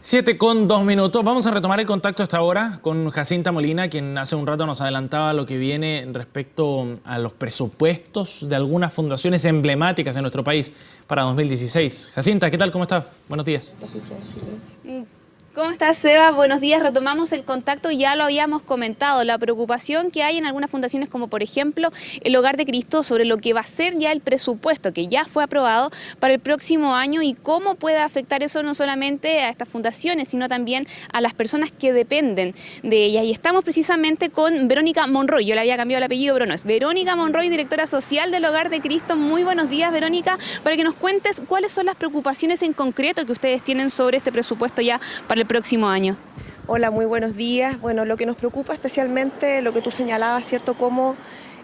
7:02. Vamos a retomar el contacto hasta ahora con Jacinta Molina, quien hace un rato nos adelantaba lo que viene respecto a los presupuestos de algunas fundaciones emblemáticas en nuestro país para 2016. Jacinta, ¿qué tal? ¿Cómo estás? Buenos días. ¿Cómo estás, Seba? Buenos días. Retomamos el contacto, ya lo habíamos comentado, la preocupación que hay en algunas fundaciones como por ejemplo el Hogar de Cristo sobre lo que va a ser ya el presupuesto que ya fue aprobado para el próximo año y cómo puede afectar eso no solamente a estas fundaciones, sino también a las personas que dependen de ellas. Y estamos precisamente con Verónica Monroy, yo le había cambiado el apellido, pero no, es Verónica Monroy, directora social del Hogar de Cristo. Muy buenos días, Verónica, para que nos cuentes cuáles son las preocupaciones en concreto que ustedes tienen sobre este presupuesto ya para el próximo año. Hola, muy buenos días. Bueno, lo que nos preocupa especialmente, lo que tú señalabas, ¿cierto? Cómo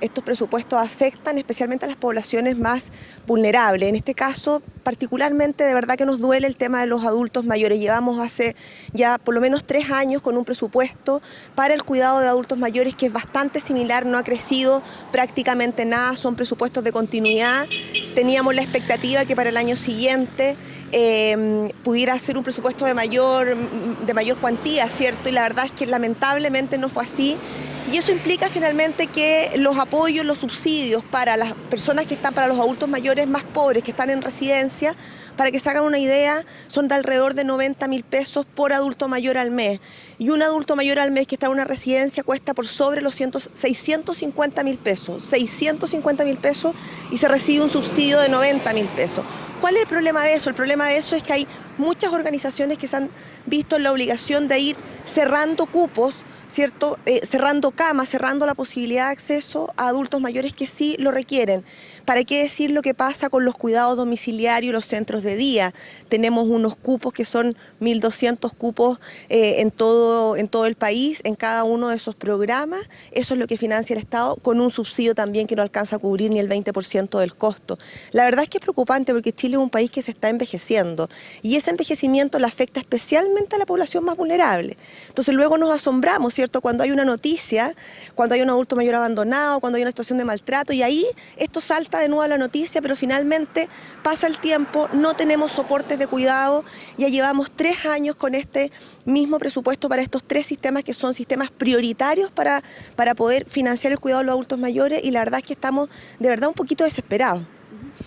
estos presupuestos afectan especialmente a las poblaciones más vulnerables. En este caso, particularmente, de verdad que nos duele el tema de los adultos mayores. Llevamos hace ya por lo menos 3 años con un presupuesto para el cuidado de adultos mayores que es bastante similar, no ha crecido prácticamente nada, son presupuestos de continuidad. Teníamos la expectativa que para el año siguiente pudiera ser un presupuesto de mayor cuantía, ¿cierto? Y la verdad es que lamentablemente no fue así. Y eso implica finalmente que los apoyos, los subsidios para las personas que están, para los adultos mayores más pobres que están en residencia, para que se hagan una idea, son de alrededor de 90.000 pesos por adulto mayor al mes. Y un adulto mayor al mes que está en una residencia cuesta por sobre los 650.000 pesos. 650.000 pesos y se recibe un subsidio de 90.000 pesos. ¿Cuál es el problema de eso? El problema de eso es que hay muchas organizaciones que se han visto en la obligación de ir cerrando cupos, ¿cierto? Cerrando camas, cerrando la posibilidad de acceso a adultos mayores que sí lo requieren. ¿Para qué decir lo que pasa con los cuidados domiciliarios y los centros de día? Tenemos unos cupos que son 1.200 cupos en todo el país, en cada uno de esos programas. Eso es lo que financia el Estado, con un subsidio también que no alcanza a cubrir ni el 20% del costo. La verdad es que es preocupante porque Chile es un país que se está envejeciendo y ese envejecimiento le afecta especialmente a la población más vulnerable. Entonces luego nos asombramos, ¿cierto? Cuando hay una noticia, cuando hay un adulto mayor abandonado, cuando hay una situación de maltrato, y ahí esto salta de nuevo a la noticia, pero finalmente pasa el tiempo, no tenemos soportes de cuidado, ya llevamos 3 años con este mismo presupuesto para estos 3 sistemas que son sistemas prioritarios para poder financiar el cuidado de los adultos mayores, y la verdad es que estamos de verdad un poquito desesperados.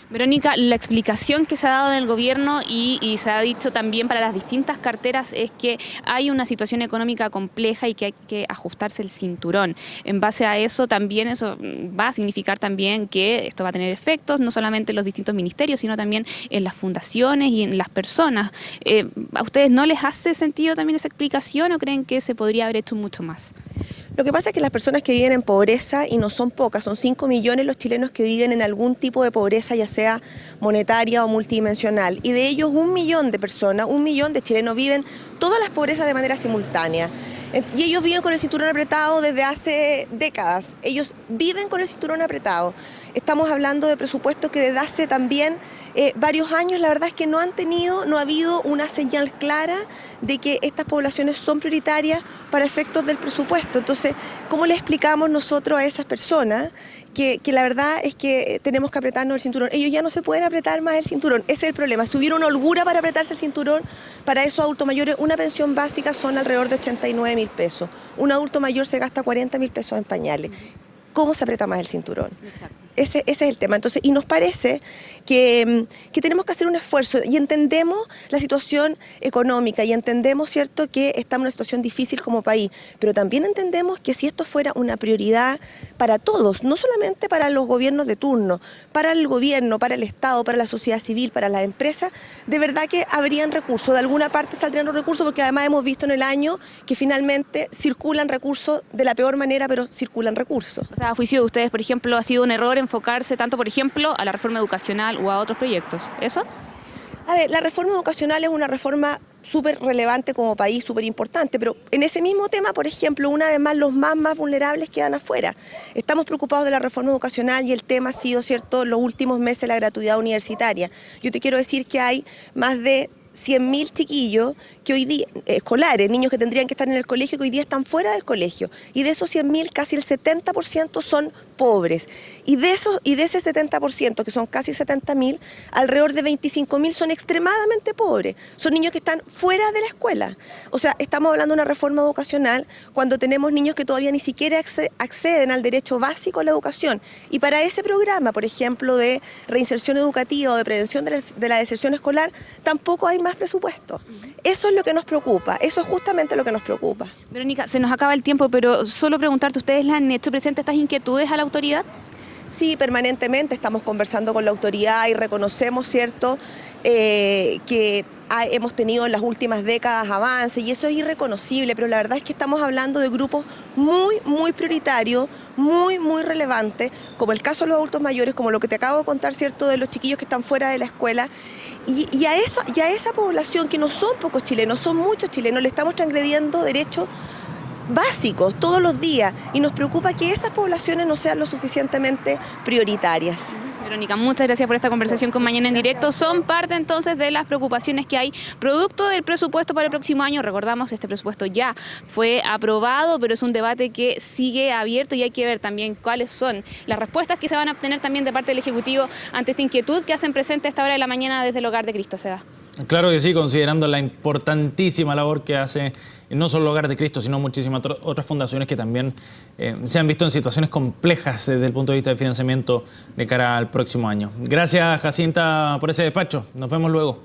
Verónica, la explicación que se ha dado en el gobierno y se ha dicho también para las distintas carteras es que hay una situación económica compleja y que hay que ajustarse el cinturón. En base a eso también eso va a significar también que esto va a tener efectos no solamente en los distintos ministerios, sino también en las fundaciones y en las personas. ¿A ustedes no les hace sentido también esa explicación o creen que se podría haber hecho mucho más? Lo que pasa es que las personas que viven en pobreza, y no son pocas, son 5 millones los chilenos que viven en algún tipo de pobreza, ya sea monetaria o multidimensional, y de ellos 1 millón de personas, 1 millón de chilenos viven todas las pobrezas de manera simultánea. Y ellos viven con el cinturón apretado desde hace décadas, ellos viven con el cinturón apretado. Estamos hablando de presupuestos que desde hace también varios años, la verdad es que no ha habido una señal clara de que estas poblaciones son prioritarias para efectos del presupuesto. Entonces, ¿cómo le explicamos nosotros a esas personas que la verdad es que tenemos que apretarnos el cinturón? Ellos ya no se pueden apretar más el cinturón, ese es el problema. Si hubiera una holgura para apretarse el cinturón, para esos adultos mayores, una pensión básica son alrededor de 89.000 pesos. Un adulto mayor se gasta 40.000 pesos en pañales. ¿Cómo se aprieta más el cinturón? Exacto. Ese es el tema. Entonces, y nos parece que tenemos que hacer un esfuerzo y entendemos la situación económica y entendemos, ¿cierto?, que estamos en una situación difícil como país, pero también entendemos que si esto fuera una prioridad para todos, no solamente para los gobiernos de turno, para el gobierno, para el Estado, para la sociedad civil, para las empresas, de verdad que habrían recursos, de alguna parte saldrían los recursos, porque además hemos visto en el año que finalmente circulan recursos de la peor manera, pero circulan recursos. O sea, a juicio de ustedes, por ejemplo, ha sido un error enfocarse tanto, por ejemplo, a la reforma educacional o a otros proyectos. ¿Eso? A ver, la reforma educacional es una reforma súper relevante como país, súper importante, pero en ese mismo tema, por ejemplo, una vez más los más vulnerables quedan afuera. Estamos preocupados de la reforma educacional y el tema ha sido, ¿cierto?, los últimos meses la gratuidad universitaria. Yo te quiero decir que hay más de 100.000 chiquillos que hoy día, escolares, niños que tendrían que estar en el colegio, que hoy día están fuera del colegio. Y de esos 100.000, casi el 70% son pobres. Y de ese 70%, que son casi 70.000, alrededor de 25.000 son extremadamente pobres. Son niños que están fuera de la escuela. O sea, estamos hablando de una reforma educacional cuando tenemos niños que todavía ni siquiera acceden al derecho básico a la educación. Y para ese programa, por ejemplo, de reinserción educativa o de prevención de la deserción escolar, tampoco hay más presupuesto. Eso es lo que nos preocupa, eso es justamente lo que nos preocupa. Verónica, se nos acaba el tiempo, pero solo preguntarte, ¿ustedes le han hecho presente estas inquietudes a la autoridad? Sí, permanentemente estamos conversando con la autoridad y reconocemos, ¿cierto?, que hemos tenido en las últimas décadas avances y eso es irreconocible, pero la verdad es que estamos hablando de grupos muy, muy prioritarios, muy, muy relevantes, como el caso de los adultos mayores, como lo que te acabo de contar, ¿cierto?, de los chiquillos que están fuera de la escuela. Y a esa población, que no son pocos chilenos, son muchos chilenos, le estamos transgrediendo derechos básicos todos los días y nos preocupa que esas poblaciones no sean lo suficientemente prioritarias. Verónica, muchas gracias por esta conversación con Mañana en Directo. Son parte entonces de las preocupaciones que hay producto del presupuesto para el próximo año. Recordamos, este presupuesto ya fue aprobado, pero es un debate que sigue abierto y hay que ver también cuáles son las respuestas que se van a obtener también de parte del Ejecutivo ante esta inquietud que hacen presente a esta hora de la mañana desde el Hogar de Cristo, Seba. Claro que sí, considerando la importantísima labor que hace no solo el Hogar de Cristo, sino muchísimas otras fundaciones que también se han visto en situaciones complejas desde el punto de vista de financiamiento de cara al próximo año. Gracias, Jacinta, por ese despacho. Nos vemos luego.